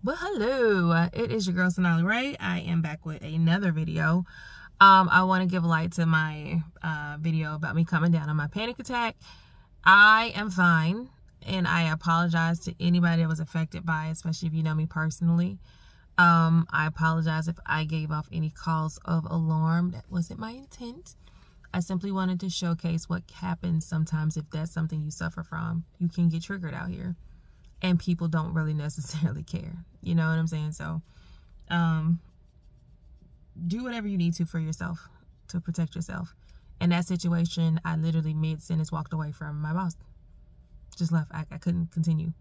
But hello, it is your girl Sonali Ray. I am back with another video. I want to give light to my video about me coming down on my panic attack. I am fine, and I apologize to anybody that was affected by it, especially if you know me personally. I apologize if I gave off any calls of alarm. That wasn't my intent. I simply wanted to showcase what happens sometimes if that's something you suffer from. You can get triggered out here. And people don't really necessarily care. You know what I'm saying? So, do whatever you need to for yourself, to protect yourself. In that situation, I literally mid-sentence walked away from my boss. Just left. I couldn't continue.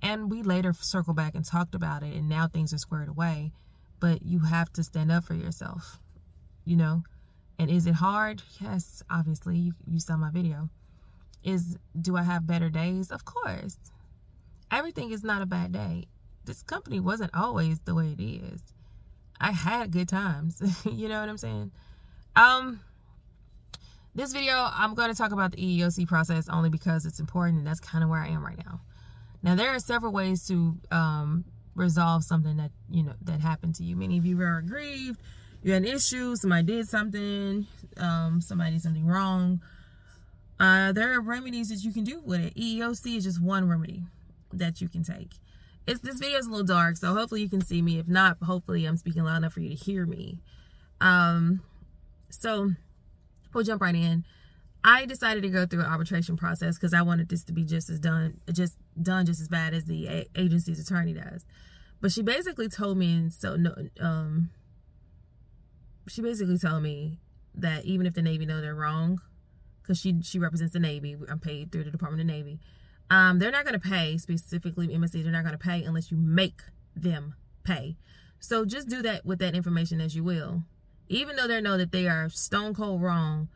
And we later circled back and talked about it, and now things are squared away. But you have to stand up for yourself, you know? And is it hard? Yes, obviously. You saw my video. Do I have better days? Of course. Everything is not a bad day. This company wasn't always the way it is. I had good times. You know what I'm saying? This video, I'm going to talk about the EEOC process only because it's important, and that's kind of where I am right now. Now, there are several ways to resolve something that, you know, that happened to you. Many of you were aggrieved. You had an issue. Somebody did something. Somebody did something wrong. There are remedies that you can do with it. EEOC is just one remedy that you can take. This video is a little dark, so hopefully you can see me. If not, hopefully I'm speaking loud enough for you to hear me. So we'll jump right in. I decided to go through an arbitration process because I wanted this to be just as bad as the agency's attorney does. But she basically told me, she basically told me that even if the Navy know they're wrong, because she represents the Navy, I'm paid through the Department of Navy. They're not going to pay, specifically MSC, they're not going to pay unless you make them pay. So just do that with that information as you will. Even though they know that they are stone cold wrong,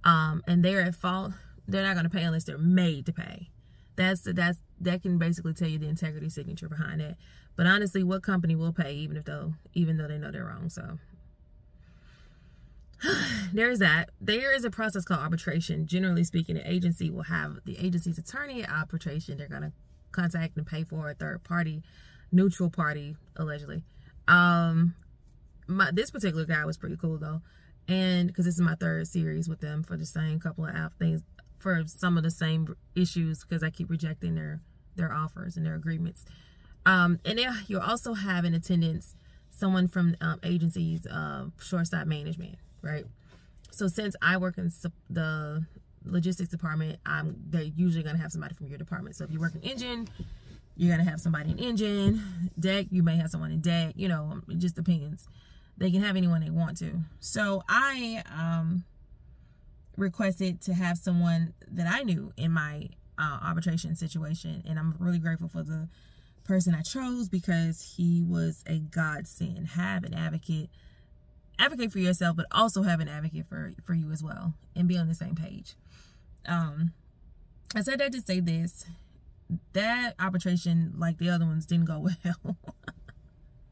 and they're at fault, they're not going to pay unless they're made to pay. That can basically tell you the integrity signature behind it. But honestly, what company will pay even though they know they're wrong? So there's that. There is a process called arbitration. Generally speaking, the agency will have the agency's attorney at arbitration. They're going to contact and pay for a third party, neutral party, allegedly. This particular guy was pretty cool though. And because this is my third series with them for the same couple of things, for some of the same issues, because I keep rejecting their offers and their agreements. And then you'll also have in attendance someone from agency's short-stop management. Right. So since I work in the logistics department, they're usually going to have somebody from your department. So if you work in engine, you're going to have somebody in engine. Deck, you may have someone in deck. You know, it just depends. They can have anyone they want to. So I requested to have someone that I knew in my arbitration situation. And I'm really grateful for the person I chose because he was a godsend. Have an advocate for yourself, but also have an advocate for you as well, and be on the same page. I said that to say this: that arbitration, like the other ones, didn't go well.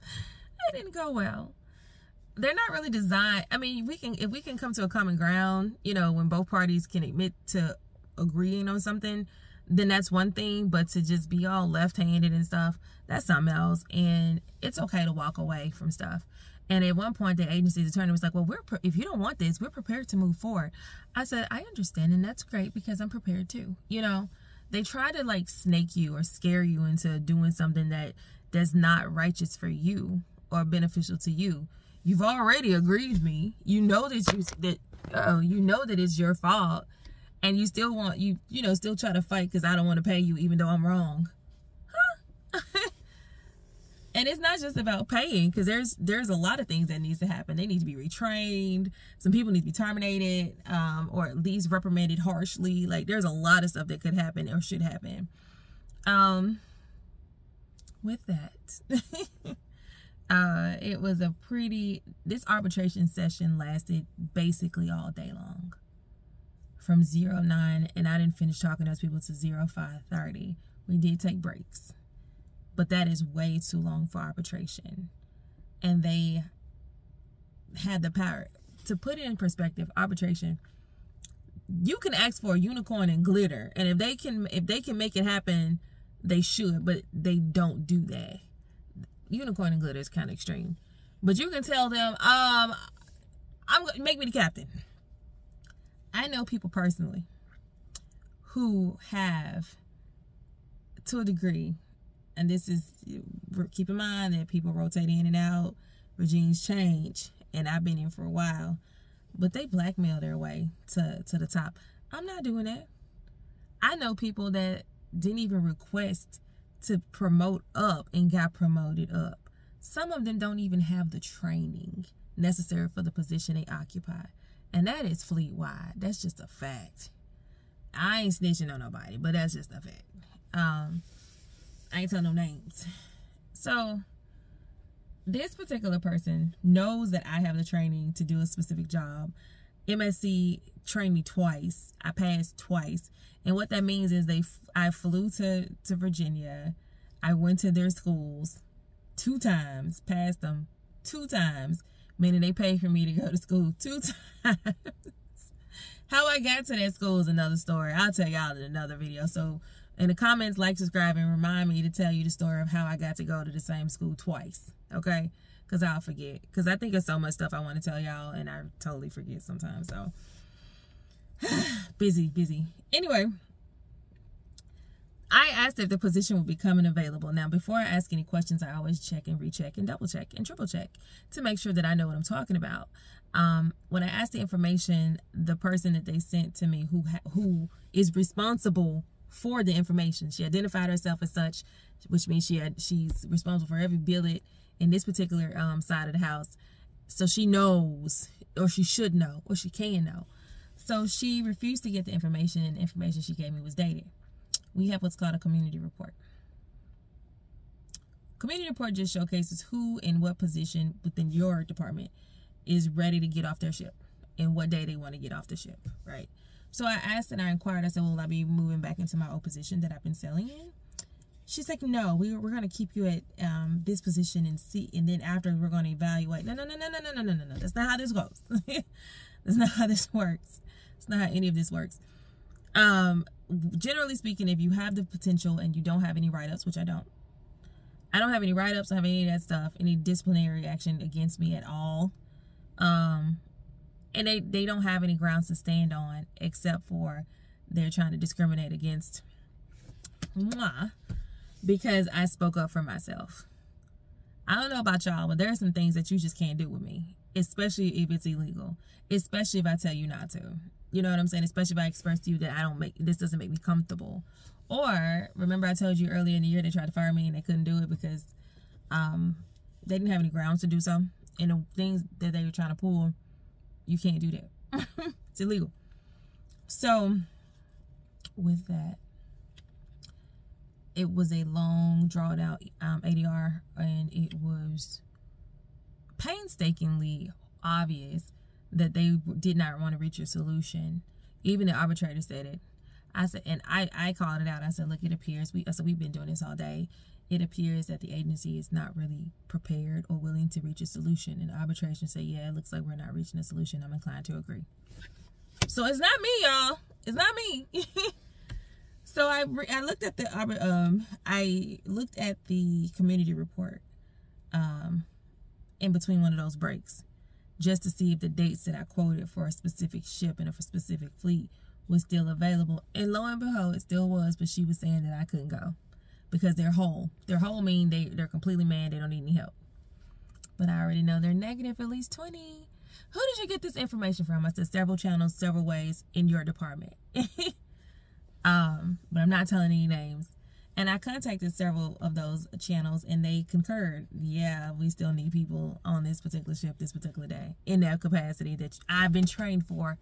It didn't go well. They're not really designed. I mean, if we can come to a common ground, you know, when both parties can admit to agreeing on something, then that's one thing. But to just be all left-handed and stuff, that's something else. And it's okay to walk away from stuff. And at one point, the agency's attorney was like, well, if you don't want this, we're prepared to move forward. I said, I understand, and that's great because I'm prepared too. You know, they try to like snake you or scare you into doing something that's not righteous for you or beneficial to you. You've already aggrieved me. You know that you know that it's your fault, and you still want still try to fight because I don't want to pay you even though I'm wrong. Huh? And it's not just about paying, because there's a lot of things that needs to happen. They need to be retrained. Some people need to be terminated, or at least reprimanded harshly. Like, there's a lot of stuff that could happen or should happen. With that, it was this arbitration session lasted basically all day long. From 09, and I didn't finish talking to those people to 05:30. We did take breaks. But that is way too long for arbitration. And they had the power. To put it in perspective, arbitration, you can ask for a unicorn and glitter. And if they can make it happen, they should. But they don't do that. unicorn and glitter is kind of extreme. But you can tell them, make me the captain. I know people personally who have, to a degree, and this is, keep in mind that people rotate in and out, regimes change, and I've been in for a while, but they blackmail their way to the top. I'm not doing that. I know people that didn't even request to promote up and got promoted up. Some of them don't even have the training necessary for the position they occupy. And that is fleet-wide. That's just a fact. I ain't snitching on nobody, but that's just a fact. I ain't telling no names. So this particular person knows that I have the training to do a specific job. MSC trained me twice. I passed twice. And what that means is I flew to Virginia. I went to their schools 2 times, passed them 2 times, meaning they paid for me to go to school 2 times. How I got to that school is another story. I'll tell y'all in another video. So in the comments, like, subscribe, and remind me to tell you the story of how I got to go to the same school twice. Okay? Because I'll forget. Because I think there's so much stuff I want to tell y'all, and I totally forget sometimes. So busy. Anyway, I asked if the position would be coming available. Now, before I ask any questions, I always check and recheck and double check and triple check to make sure that I know what I'm talking about. When I asked the information, the person that they sent to me who is responsible for the information, she identified herself as such, which means she's responsible for every billet in this particular side of the house. So she knows, or she should know, or she can know. So she refused to get the information, and the information she gave me was dated. We have what's called a community report. Community report just showcases who in what position within your department is ready to get off their ship and what day they want to get off the ship, right? So I asked and I inquired, I said, will I be moving back into my old position that I've been selling in? She's like, no, we're going to keep you at this position and see, and then after we're going to evaluate. No. That's not how this goes. That's not how this works. It's not how any of this works. Generally speaking, if you have the potential and you don't have any write-ups, which I don't have any write-ups, I don't have any of that stuff, any disciplinary action against me at all. And they don't have any grounds to stand on except for they're trying to discriminate against because I spoke up for myself. I don't know about y'all, but there are some things that you just can't do with me, especially if it's illegal, especially if I tell you not to. You know what I'm saying? Especially if I express to you that this doesn't make me comfortable. Or, remember I told you earlier in the year they tried to fire me and they couldn't do it because they didn't have any grounds to do so. And the things that they were trying to pull, you can't do that. It's illegal. So, with that, it was a long, drawn out ADR, and it was painstakingly obvious that they did not want to reach a solution. Even the arbitrator said it. I said, and I called it out. I said, look, it appears, we've been doing this all day. It appears that the agency is not really prepared or willing to reach a solution. And the arbitration said, yeah, it looks like we're not reaching a solution. I'm inclined to agree. So it's not me, y'all. It's not me. So I looked at the community report in between one of those breaks, just to see if the dates that I quoted for a specific ship and for a specific fleet was still available. And lo and behold, it still was, but she was saying that I couldn't go because they're whole. They're whole mean they're completely manned, they don't need any help. But I already know they're negative at least 20. Who did you get this information from? I said several channels, several ways in your department. But I'm not telling any names. And I contacted several of those channels and they concurred. Yeah, we still need people on this particular ship, this particular day, in that capacity that I've been trained for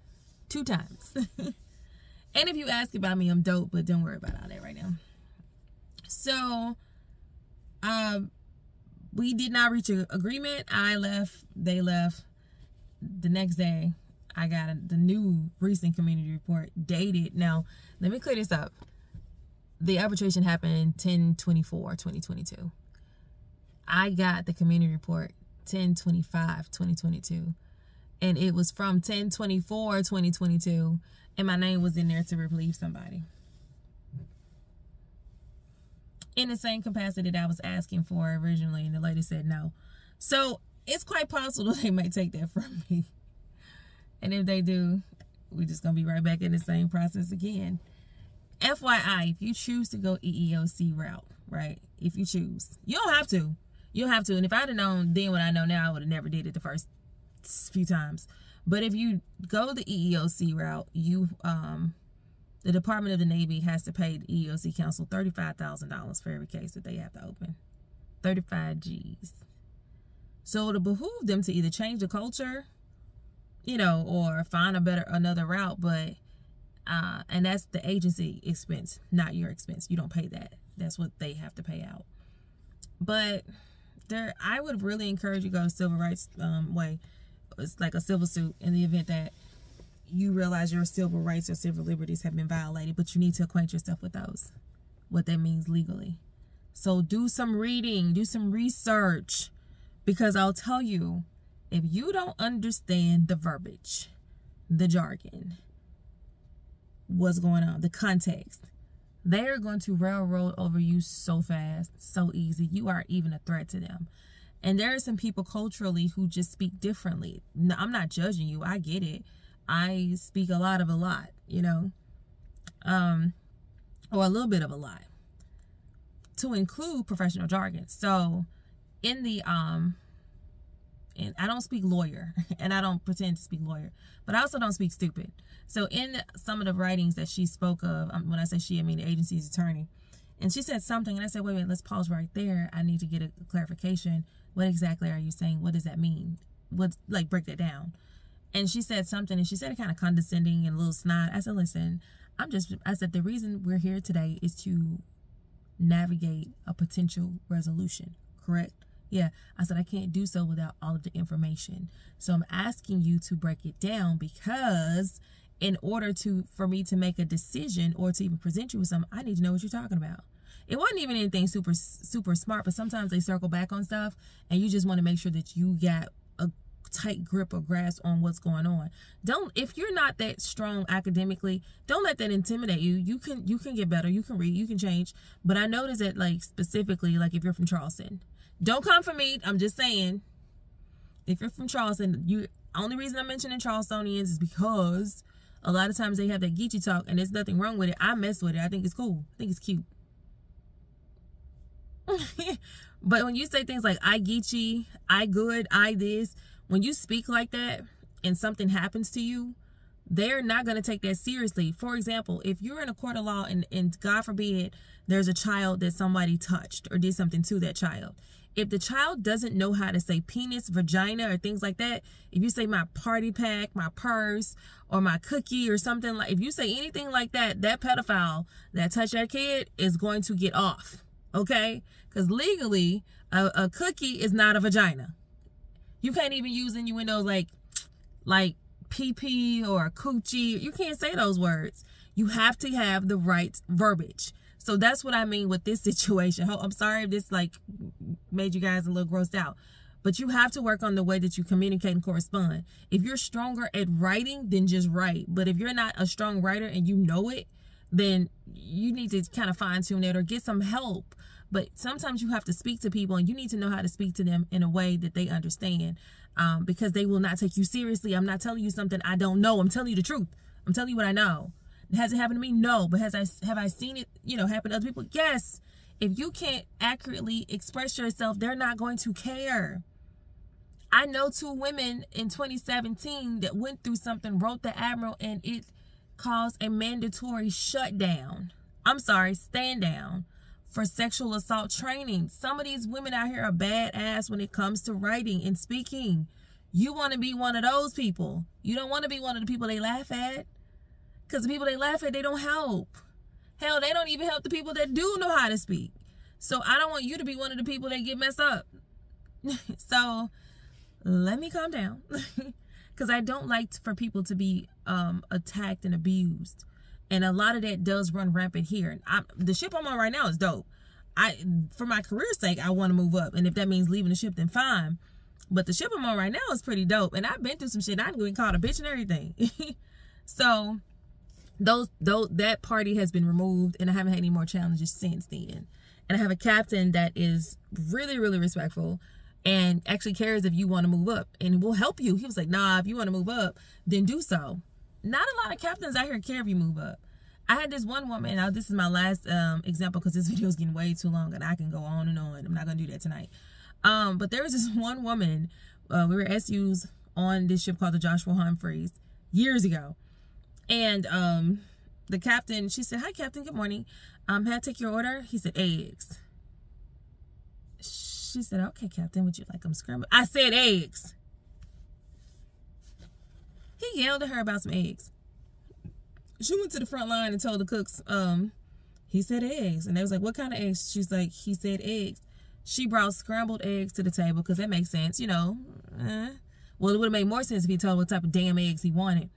2 times. And if you ask about me, I'm dope, but don't worry about all that right now. So, we did not reach an agreement. I left, they left. The next day, I got the new recent community report dated. Now, let me clear this up. The arbitration happened 10/24/2022. I got the community report 10/25/2022. And it was from 10/24/2022. And my name was in there to relieve somebody. in the same capacity that I was asking for originally, and the lady said no. So it's quite possible they may take that from me. And if they do, we're just going to be right back in the same process again. FYI, if you choose to go EEOC route, right? If you choose, you don't have to. You don't have to. And if I'd have known then what I know now, I would have never did it the first few times. But if you go the EEOC route, you the Department of the Navy has to pay the EEOC Council $35,000 for every case that they have to open. 35 G's. So it'll behoove them to either change the culture, you know, or find another route. But and that's the agency expense, not your expense. You don't pay that. That's what they have to pay out. But I would really encourage you to go the civil rights way. It's like a civil suit in the event that you realize your civil rights or civil liberties have been violated, but you need to acquaint yourself with those, what that means legally. So do some reading, do some research, because I'll tell you, if you don't understand the verbiage, the jargon, what's going on, the context, they are going to railroad over you so fast, so easy. You are even a threat to them. And there are some people culturally who just speak differently. No, I'm not judging you. I get it. I speak a lot, you know, or a little bit of a lot, to include professional jargon. So in the, and I don't speak lawyer, and I don't pretend to speak lawyer, but I also don't speak stupid. So in some of the writings that she spoke of, when I say she, I mean the agency's attorney, and she said something, and I said, wait, let's pause right there. I need to get a clarification. What exactly are you saying? What does that mean? Like, break that down. And she said something, and she said it kind of condescending and a little snide. I said, listen, I said, the reason we're here today is to navigate a potential resolution, correct? Yeah. I said, I can't do so without all of the information. So I'm asking you to break it down, because in order for me to make a decision or to even present you with something, I need to know what you're talking about. It wasn't even anything super, super smart, but sometimes they circle back on stuff, and you just want to make sure that you got a tight grip or grasp on what's going on. If you're not that strong academically, don't let that intimidate you. You can get better, you can read, you can change. But I noticed that, like, specifically, like, if you're from Charleston, don't come for me. I'm just saying, if you're from Charleston, only reason I'm mentioning Charlestonians is because a lot of times they have that Geechee talk, and there's nothing wrong with it. I mess with it. I think it's cool. I think it's cute. But when you say things like I Geechee, I good, I this, when you speak like that and something happens to you, they're not going to take that seriously. For example, if you're in a court of law and God forbid there's a child that somebody touched or did something to that child, if the child doesn't know how to say penis, vagina, or things like that, if you say my party pack, my purse, or my cookie or something, like, if you say anything like that, that pedophile that touched that kid is going to get off. Okay? Because legally, a cookie is not a vagina. You can't even use innuendos like pee-pee or coochie. You can't say those words. You have to have the right verbiage. So that's what I mean with this situation. I'm sorry if this like made you guys a little grossed out, but you have to work on the way that you communicate and correspond. If you're stronger at writing, then just write. But if you're not a strong writer and you know it, then you need to kind of fine tune it or get some help. But sometimes you have to speak to people, and you need to know how to speak to them in a way that they understand, because they will not take you seriously. I'm not telling you something I don't know. I'm telling you the truth. I'm telling you what I know. Has it happened to me? No. But have I seen it, happen to other people? Yes. If you can't accurately express yourself, they're not going to care. I know 2 women in 2017 that went through something, wrote the admiral, and it caused a mandatory shutdown. I'm sorry, stand down for sexual assault training. Some of these women out here are badass when it comes to writing and speaking. You want to be one of those people. You don't want to be one of the people they laugh at. Because the people they laugh at, they don't help. Hell, they don't even help the people that do know how to speak. So I don't want you to be one of the people that get messed up. So let me calm down. Because I don't like for people to be attacked and abused. And a lot of that does run rampant here. The ship I'm on right now is dope. For my career's sake, I want to move up. And if that means leaving the ship, then fine. But the ship I'm on right now is pretty dope. And I've been through some shit. I've been called a bitch and everything. So that party has been removed. And I haven't had any more challenges since then. And I have a captain that is really, really respectful and actually cares if you want to move up and will help you. He was like, nah, if you want to move up, then do so. Not a lot of captains out here care if you move up. I had this one woman, now this is my last example because this video is getting way too long and I can go on and on. I'm not going to do that tonight. But there was this one woman, we were SUs on this ship called the Joshua Humphreys years ago. And the captain, she said, hi, Captain, good morning. May I take your order? He said, eggs. She said, okay, Captain, would you like them scrambled? I said eggs. He yelled at her about some eggs. She went to the front line and told the cooks, he said eggs. And they was like, what kind of eggs? She's like, he said eggs. She brought scrambled eggs to the table because that makes sense, you know. Well, it would have made more sense if he told what type of damn eggs he wanted.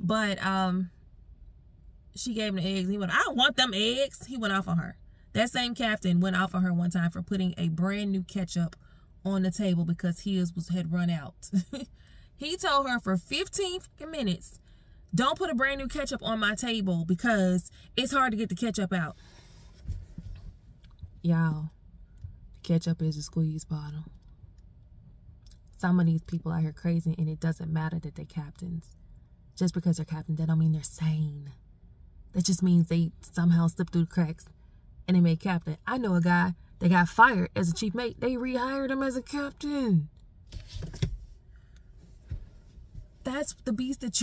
But she gave him the eggs. He went, I don't want them eggs. He went off on her. That same captain went off on her one time for putting a brand new ketchup on the table because his had run out. He told her for 15 minutes, don't put a brand new ketchup on my table because it's hard to get the ketchup out. Y'all, ketchup is a squeeze bottle. Some of these people out here crazy, and it doesn't matter that they're captains. Just because they're captains, that don't mean they're sane. That just means they somehow slipped through the cracks and they made captain. I know a guy that got fired as a chief mate. They rehired him as a captain. That's the beast that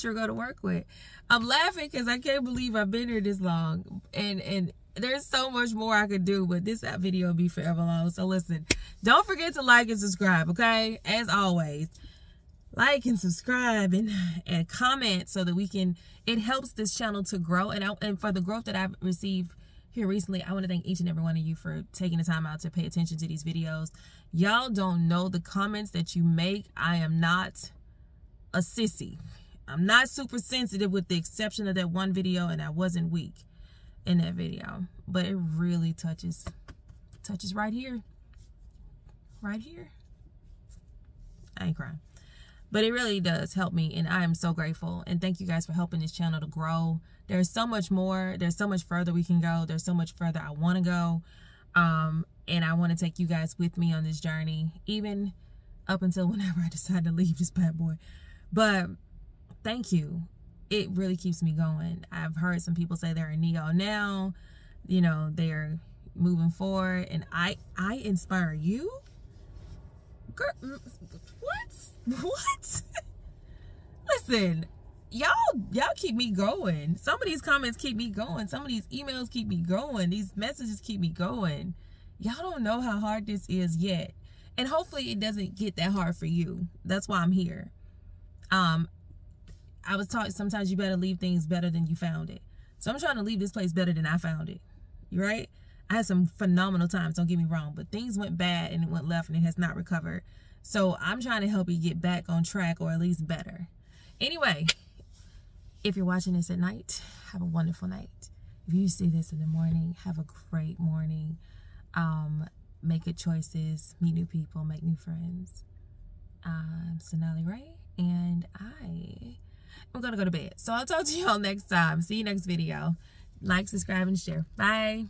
you're going to work with. I'm laughing because I can't believe I've been here this long. And there's so much more I could do, but this video will be forever long. So listen, don't forget to like and subscribe, okay? As always, like and subscribe and comment so that we can, it helps this channel to grow. And for the growth that I've received here recently, I want to thank each and every one of you for taking the time out to pay attention to these videos. Y'all don't know the comments that you make. I am not a sissy. I'm not super sensitive with the exception of that one video, and I wasn't weak in that video, but it really touches right here. I ain't crying, but it really does help me, and I am so grateful. And thank you guys for helping this channel to grow. There's so much more. There's so much further we can go. There's so much further I want to go, and I want to take you guys with me on this journey, even up until whenever I decide to leave this bad boy. But thank you. It really keeps me going. I've heard some people say they're a Neo now, you know, they're moving forward, and I inspire you. Girl, what? Listen, y'all keep me going. Some of these comments keep me going. Some of these emails keep me going. These messages keep me going. Y'all don't know how hard this is yet, and hopefully it doesn't get that hard for you. That's why I'm here. I was taught sometimes you better leave things better than you found it. So I'm trying to leave this place better than I found it. You right? I had some phenomenal times, don't get me wrong, but things went bad and it went left and it has not recovered. So I'm trying to help you get back on track, or at least better. Anyway, if you're watching this at night, have a wonderful night. If you see this in the morning, have a great morning. Make good choices, meet new people, make new friends. I'm Sonali Ray, and I'm gonna go to bed. So I'll talk to y'all next time. See you next video. Like, subscribe, and share. Bye.